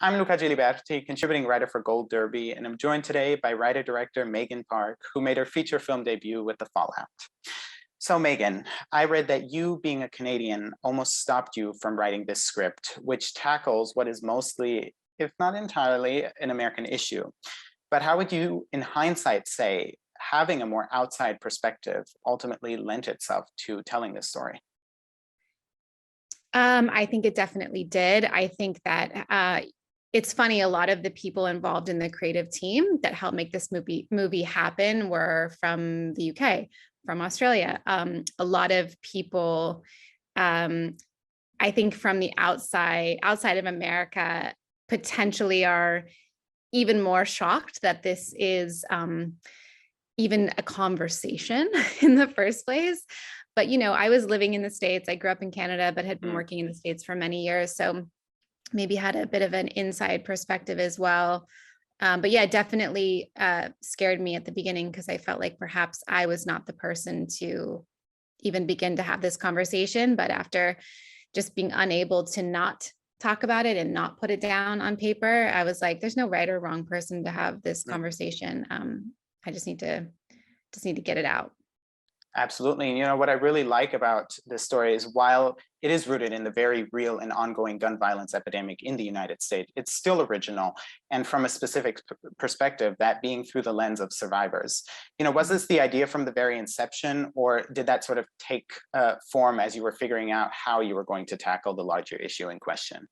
I'm Luca Giliberti, contributing writer for Gold Derby, and I'm joined today by writer-director Megan Park, who made her feature film debut with The Fallout. So Megan, I read that you, being a Canadian, almost stopped you from writing this script, which tackles what is mostly, if not entirely, an American issue. But how would you, in hindsight, say having a more outside perspective ultimately lent itself to telling this story? I think it definitely did. I think that it's funny, a lot of the people involved in the creative team that helped make this movie happen were from the UK, from Australia. A lot of people, um, I think from the outside of America, potentially are even more shocked that this is even a conversation in the first place. But, I was living in the States. I grew up in Canada, but had been Mm. working in the States for many years. So maybe had a bit of an inside perspective as well. But yeah, definitely scared me at the beginning because I felt like perhaps I was not the person to even begin to have this conversation. But after just being unable to not talk about it and not put it down on paper, I was like, there's no right or wrong person to have this conversation. I just need to get it out. Absolutely. And what I really like about this story is while it is rooted in the very real and ongoing gun violence epidemic in the United States, it's still original. And from a specific perspective, that being through the lens of survivors. Was this the idea from the very inception, or did that sort of take form as you were figuring out how you were going to tackle the larger issue in question?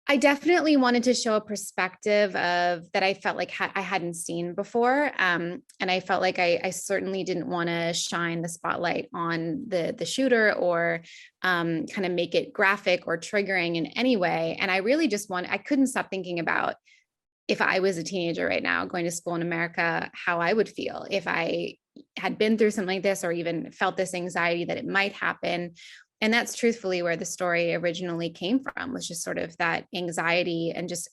I definitely wanted to show a perspective of that I felt like I hadn't seen before, and I felt like I certainly didn't want to shine the spotlight on the shooter or kind of make it graphic or triggering in any way. And I really I couldn't stop thinking about if I was a teenager right now going to school in America, how I would feel if I had been through something like this or even felt this anxiety that it might happen. And that's truthfully where the story originally came from, was just sort of that anxiety and just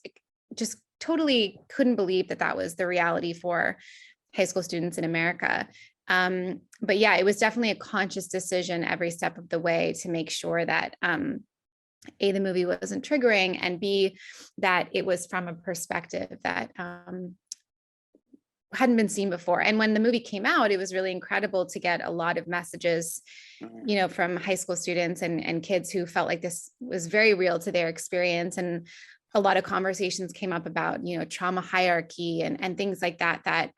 totally couldn't believe that that was the reality for high school students in America. But yeah, it was definitely a conscious decision every step of the way to make sure that A, the movie wasn't triggering, and B, that it was from a perspective that hadn't been seen before. And when the movie came out, it was really incredible to get a lot of messages, Mhm. from high school students and kids who felt like this was very real to their experience. And a lot of conversations came up about, trauma hierarchy and things like that, that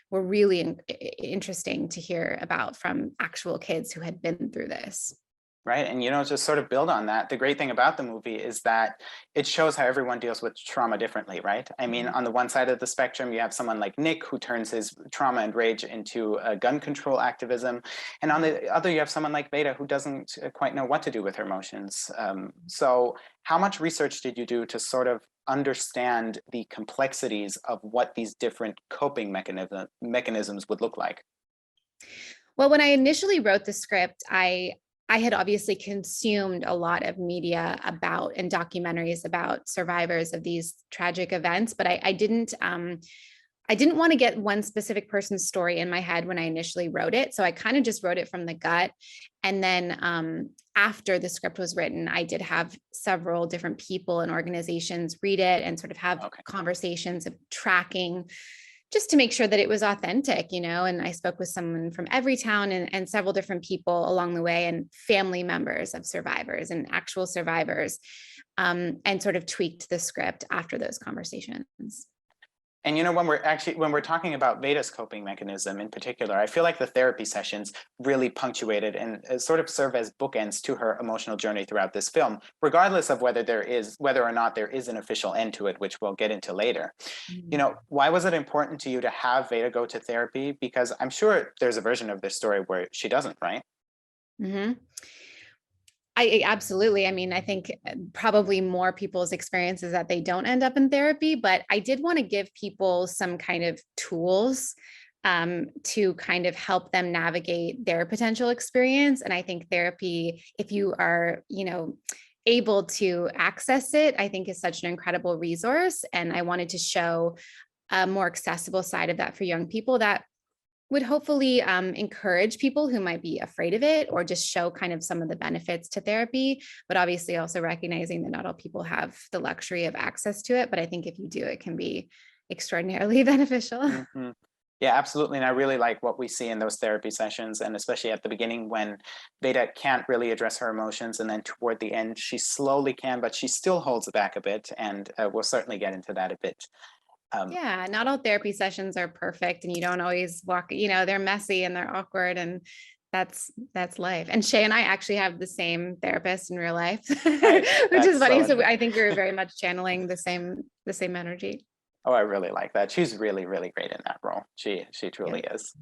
were really interesting to hear about from actual kids who had been through this. Right. And, just sort of build on that. The great thing about the movie is that it shows how everyone deals with trauma differently, right? I mean, Mhm. on the one side of the spectrum, you have someone like Nick who turns his trauma and rage into gun control activism. And on the other, you have someone like Veda who doesn't quite know what to do with her emotions. So, how much research did you do to sort of understand the complexities of what these different coping mechanisms would look like? Well, when I initially wrote the script, I had obviously consumed a lot of media about and documentaries about survivors of these tragic events, but I didn't want to get one specific person's story in my head when I initially wrote it. So I kind of just wrote it from the gut. And then after the script was written, I did have several different people and organizations read it and sort of have Okay. conversations of tracking just to make sure that it was authentic, and I spoke with someone from every town and several different people along the way, and family members of survivors and actual survivors, and sort of tweaked the script after those conversations. And when we're talking about Veda's coping mechanism in particular, I feel like the therapy sessions really punctuated and sort of serve as bookends to her emotional journey throughout this film, regardless of whether or not there is an official end to it, which we'll get into later. Mhm. Why was it important to you to have Veda go to therapy? Because I'm sure there's a version of this story where she doesn't, right? Mhm. I absolutely. I mean, I think probably more people's experience is that they don't end up in therapy, but I did want to give people some kind of tools to kind of help them navigate their potential experience. And I think therapy, if you are, able to access it, I think is such an incredible resource. And I wanted to show a more accessible side of that for young people that would hopefully encourage people who might be afraid of it, or just show kind of some of the benefits to therapy, but obviously also recognizing that not all people have the luxury of access to it. But I think if you do, it can be extraordinarily beneficial. Mhm. Yeah, absolutely. And I really like what we see in those therapy sessions, and especially at the beginning when Veda can't really address her emotions, and then toward the end she slowly can, but she still holds it back a bit. And we'll certainly get into that a bit. Um, Yeah, not all therapy sessions are perfect, and you don't always walk, they're messy and they're awkward, and that's life. And Shay and I actually have the same therapist in real life, right. which is That's funny. so So I interesting. think we were very much channeling the same energy. Oh, I really like that. She's really, really great in that role. She Yeah. truly is.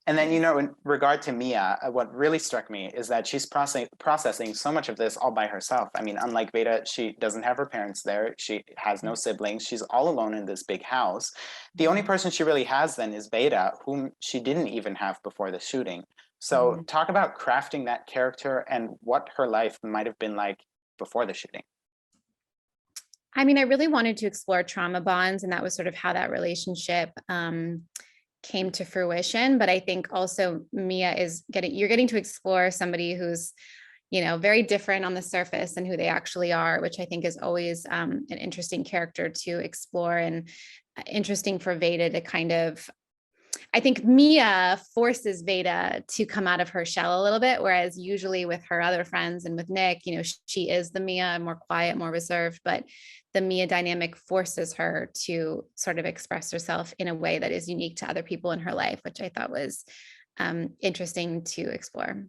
And then, Yes. in regard to Mia, what really struck me is that she's processing so much of this all by herself. I mean, unlike Veda, she doesn't have her parents there. She has no Yeah. siblings. She's all alone in this big house. The only Mhm. person she really has then is Veda, whom she didn't even have before the shooting. So Mhm. talk about crafting that character and what her life might have been like before the shooting. I mean, I really wanted to explore trauma bonds, and that was sort of how that relationship came to fruition. But I think also Mia you're getting to explore somebody who's, very different on the surface than who they actually are, which I think is always an interesting character to explore, and interesting for Veda to kind of, I think Mia forces Veda to come out of her shell a little bit, whereas usually with her other friends and with Nick, she is the Mia, more quiet, more reserved, but the Mia dynamic forces her to sort of express herself in a way that is unique to other people in her life, which I thought was interesting to explore.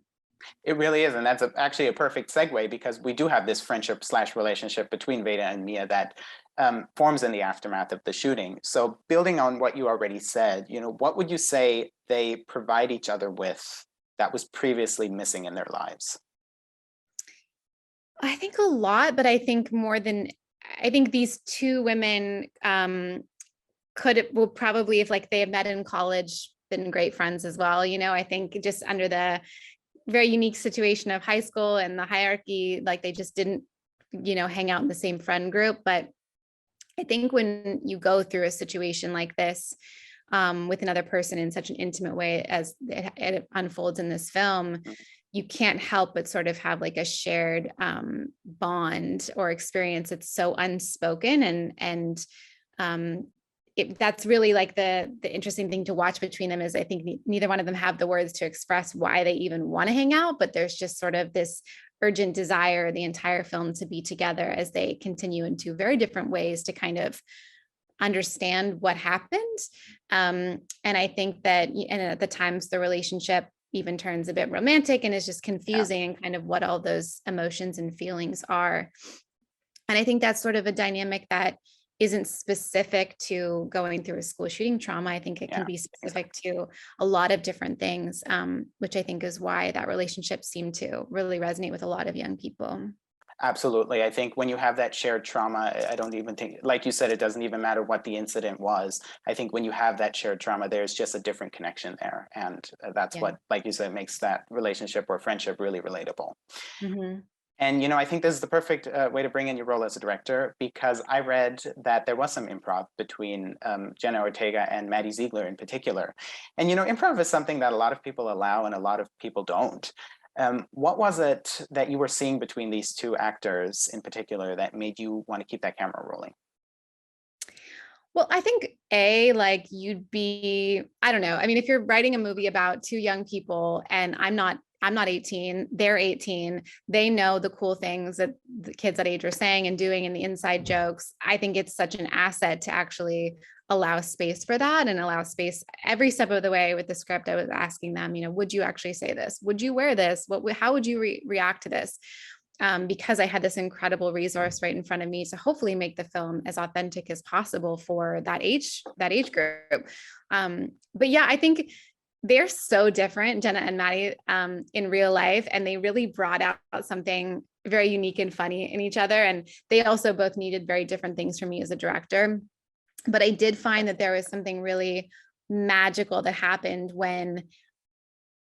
It really is, and that's actually a perfect segue because we do have this friendship slash relationship between Veda and Mia that forms in the aftermath of the shooting. So, building on what you already said, what would you say they provide each other with that was previously missing in their lives? I think a lot, but I think more than, I think these two women will probably, if like they had met in college, been great friends as well. I think just under the very unique situation of high school and the hierarchy, like they just didn't, hang out in the same friend group. But I think when you go through a situation like this with another person in such an intimate way as it unfolds in this film, you can't help but sort of have like a shared bond or experience. It's so unspoken, and um, that's really like the interesting thing to watch between them is I think neither one of them have the words to express why they even want to hang out, but there's just sort of this urgent desire the entire film to be together as they continue in two very different ways to kind of understand what happened. And I think that, and at the times the relationship even turns a bit romantic and is just Yeah, confusing and kind of what all those emotions and feelings are. And I think that's sort of a dynamic that isn't specific to going through a school shooting trauma. I think it yeah. can be specific to a lot of different things, which I think is why that relationship seemed to really resonate with a lot of young people. Absolutely. I think when you have that shared trauma, I don't even think, like you said, it doesn't even matter what the incident was. I think when you have that shared trauma, there's just a different connection there. And that's Yeah. what, like you said, makes that relationship or friendship really relatable. Hmm. And I think this is the perfect way to bring in your role as a director because I read that there was some improv between Jenna Ortega and Maddie Ziegler in particular. And improv is something that a lot of people allow and a lot of people don't. What was it that you were seeing between these two actors in particular that made you want to keep that camera rolling? Well, I think like I don't know. I mean, if you're writing a movie about two young people and I'm not 18, they're 18, they know the cool things that the kids that age are saying and doing and the inside jokes. I think it's such an asset to actually allow space for that and allow space every step of the way with the script. I was asking them, would you actually say this? Would you wear this? How would you react to this? Because I had this incredible resource right in front of me to hopefully make the film as authentic as possible for that age group. But yeah, I think they're so different, Jenna and Maddie, in real life, and they really brought out something very unique and funny in each other. And they also both needed very different things from me as a director. But I did find that there was something really magical that happened when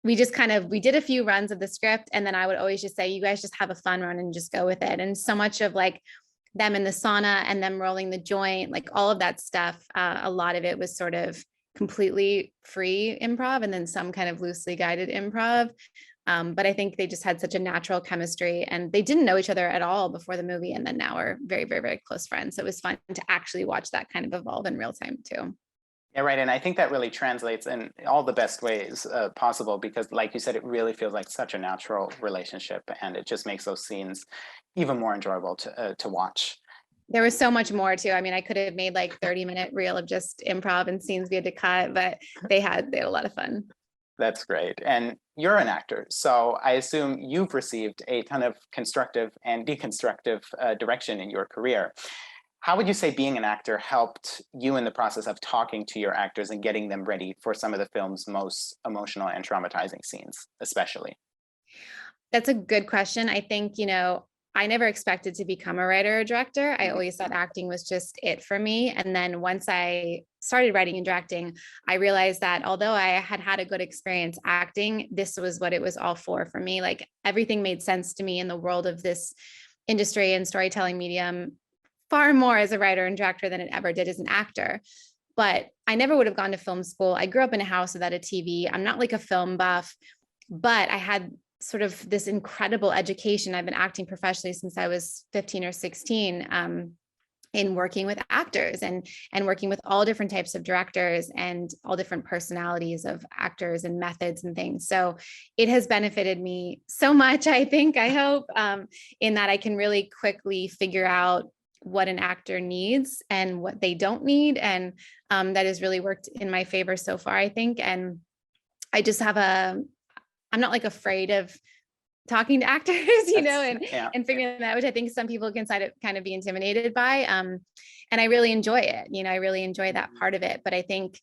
we did a few runs of the script, and then I would always just say, you guys just have a fun run and just go with it. And so much of like them in the sauna and them rolling the joint, like all of that stuff, a lot of it was sort of completely free improv and then some kind of loosely guided improv. But I think they just had such a natural chemistry, and they didn't know each other at all before the movie. And then now we're very, very, very close friends. So it was fun to actually watch that kind of evolve in real time too. Yeah, right. And I think that really translates in all the best ways possible, because like you said, it really feels like such a natural relationship, and it just makes those scenes even more enjoyable to watch. There was so much more too. I mean, I could have made like 30-minute reel of just improv and scenes we had to cut, but they had a lot of fun. That's great. And you're an actor, so I assume you've received a ton of constructive and deconstructive direction in your career. How would you say being an actor helped you in the process of talking to your actors and getting them ready for some of the film's most emotional and traumatizing scenes, especially? That's a good question. I think, I never expected to become a writer or director. I Mhm. always thought acting was just it for me. And then once I started writing and directing, I realized that although I had had a good experience acting, this was what it was all for me. Like everything made sense to me in the world of this industry and storytelling medium far more as a writer and director than it ever did as an actor. But I never would have gone to film school. I grew up in a house without a TV. I'm not like a film buff, but I had sort of this incredible education. I've been acting professionally since I was 15 or 16, in working with actors and working with all different types of directors and all different personalities of actors and methods and things. So it has benefited me so much, I think, I hope, in that I can really quickly figure out what an actor needs and what they don't need. And that has really worked in my favor so far, I think. And I just have I'm not like afraid of talking to actors, Yeah. and figuring that out, which I think some people can kind of be intimidated by. And I really enjoy it. I really enjoy that part of it. But I think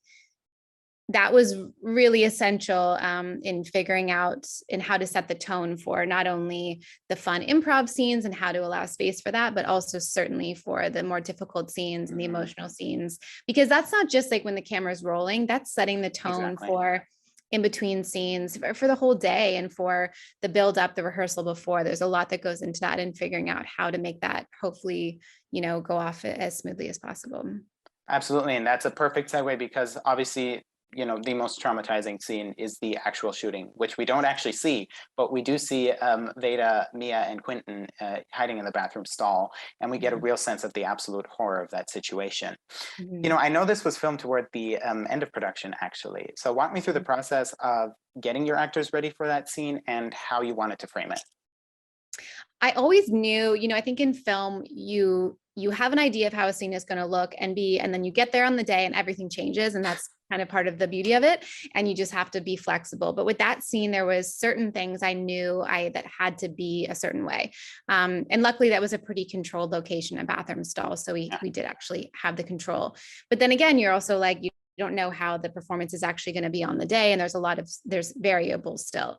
that was really essential in figuring out and how to set the tone for not only the fun improv scenes and how to allow space for that, but also certainly for the more difficult scenes and the Mhm. emotional scenes, because that's not just like when the camera's rolling, that's setting the tone Exactly. for in between scenes for the whole day and for the build up, the rehearsal before. There's a lot that goes into that and figuring out how to make that hopefully, go off as smoothly as possible. Absolutely. And that's a perfect segue, because obviously, the most traumatizing scene is the actual shooting, which we don't actually see, but we do see Veda, Mia, and Quentin hiding in the bathroom stall, and we get a real sense of the absolute horror of that situation. Mhm. I know this was filmed toward the end of production, actually. So walk me through the process of getting your actors ready for that scene and how you wanted to frame it. I always knew, I think in film, you have an idea of how a scene is going to look and then you get there on the day and everything changes. And that's kind of part of the beauty of it. And you just have to be flexible. But with that scene, there was certain things I knew that had to be a certain way. And luckily that was a pretty controlled location, a bathroom stall. So Yeah. we did actually have the control. But then again, you're also like, you don't know how the performance is actually going to be on the day. And there's variables still.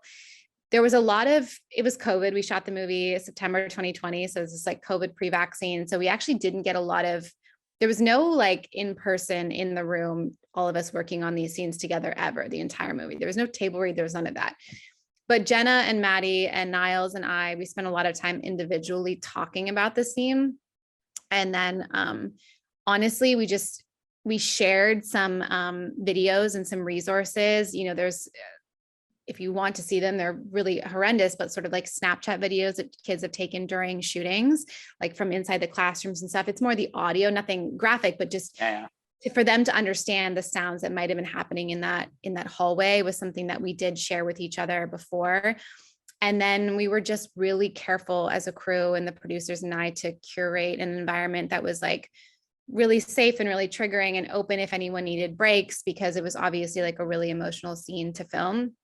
There was it was COVID. We shot the movie September 2020. So it's just like COVID pre-vaccine. So we actually didn't get there was no like in person in the room, all of us working on these scenes together ever, the entire movie. There was no table read. There was none of that. But Jenna and Maddie and Niles and we spent a lot of time individually talking about the scene. And then honestly, we shared some videos and some resources. If you want to see them, they're really horrendous, but sort of like Snapchat videos that kids have taken during shootings, like from inside the classrooms and stuff. It's more the audio, nothing graphic, but just Yeah. for them to understand the sounds that might have been happening in that hallway was something that we did share with each other before. And then we were just really careful as a crew and the producers and I to curate an environment that was like really safe and really triggering and open if anyone needed breaks, because it was obviously like a really emotional scene to film.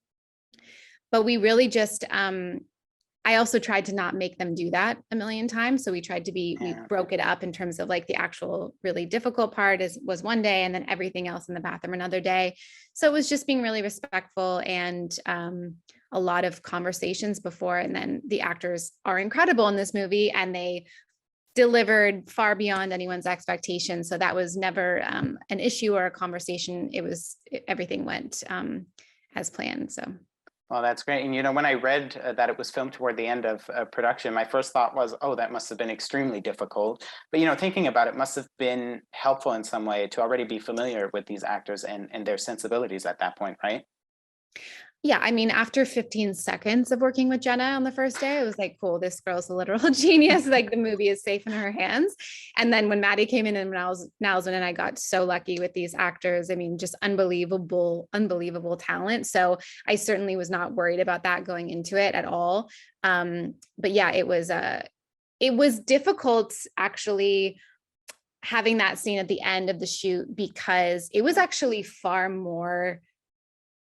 But we really just I also tried to not make them do that a million times. So we Yeah. broke it up in terms of like the actual really difficult part was one day and then everything else in the bathroom another day. So it was just being really respectful and a lot of conversations before. And then the actors are incredible in this movie and they delivered far beyond anyone's expectations. So that was never an issue or a conversation. Everything went as planned. So. Well, that's great. And when I read that it was filmed toward the end of production, my first thought was, oh, that must have been extremely difficult. But thinking about it, must have been helpful in some way to already be familiar with these actors and their sensibilities at that point, right? Yeah, I mean, after 15 seconds of working with Jenna on the first day, I was like, cool, this girl's a literal genius. Like the movie is safe in her hands. And then when Maddie came in and Now's when I got so lucky with these actors. I mean, just unbelievable talent. So I certainly was not worried about that going into it at all. But yeah, it was difficult actually having that scene at the end of the shoot because it was actually far more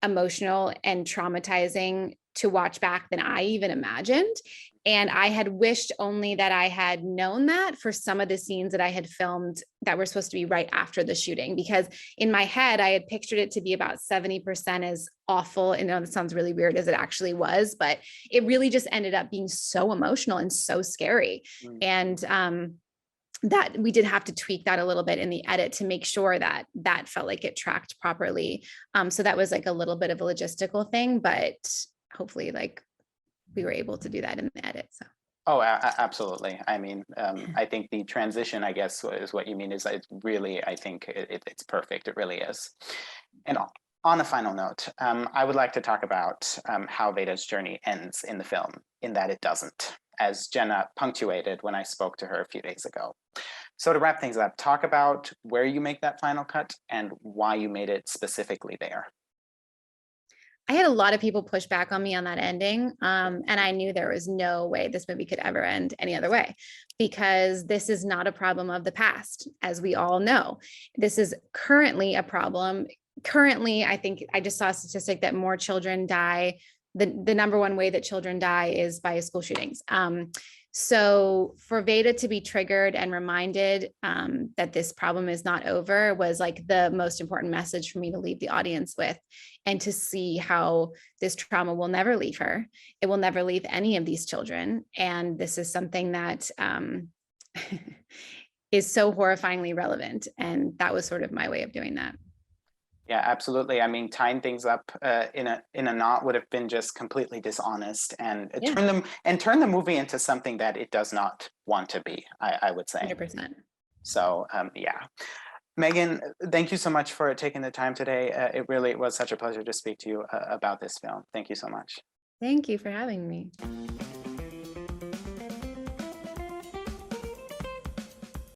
emotional and traumatizing to watch back than I even imagined. And I had wished only that I had known that for some of the scenes that I had filmed that were supposed to be right after the shooting, because in my head, I had pictured it to be about 70% as awful. And that sounds really weird as it actually was, but it really just ended up being so emotional and so scary. Mm. And that we did have to tweak that a little bit in the edit to make sure that that felt like it tracked properly. So that was like a little bit of a logistical thing, but hopefully like we were able to do that in the edit. So. Oh, absolutely. I mean, I think the transition, I guess, is what you mean, is it's really, I think it's perfect. It really is. And on a final note, I would like to talk about how Veda's journey ends in the film, in that it doesn't, as Jenna punctuated when I spoke to her a few days ago. So to wrap things up, talk about where you make that final cut and why you made it specifically there. I had a lot of people push back on me on that ending. And I knew there was no way this movie could ever end any other way, because this is not a problem of the past, as we all know. This is currently a problem. Currently, I think I just saw a statistic that more children die. The number one way that children die is by school shootings. So for Veda to be triggered and reminded that this problem is not over was like the most important message for me to leave the audience with, and to see how this trauma will never leave her. It will never leave any of these children. And this is something that is so horrifyingly relevant. And that was sort of my way of doing that. Yeah, absolutely. I mean, tying things up in a knot would have been just completely dishonest, and Yeah. turn the movie into something that it does not want to be, I would say. 100%. So yeah. Megan, thank you so much for taking the time today. It really was such a pleasure to speak to you about this film. Thank you so much. Thank you for having me.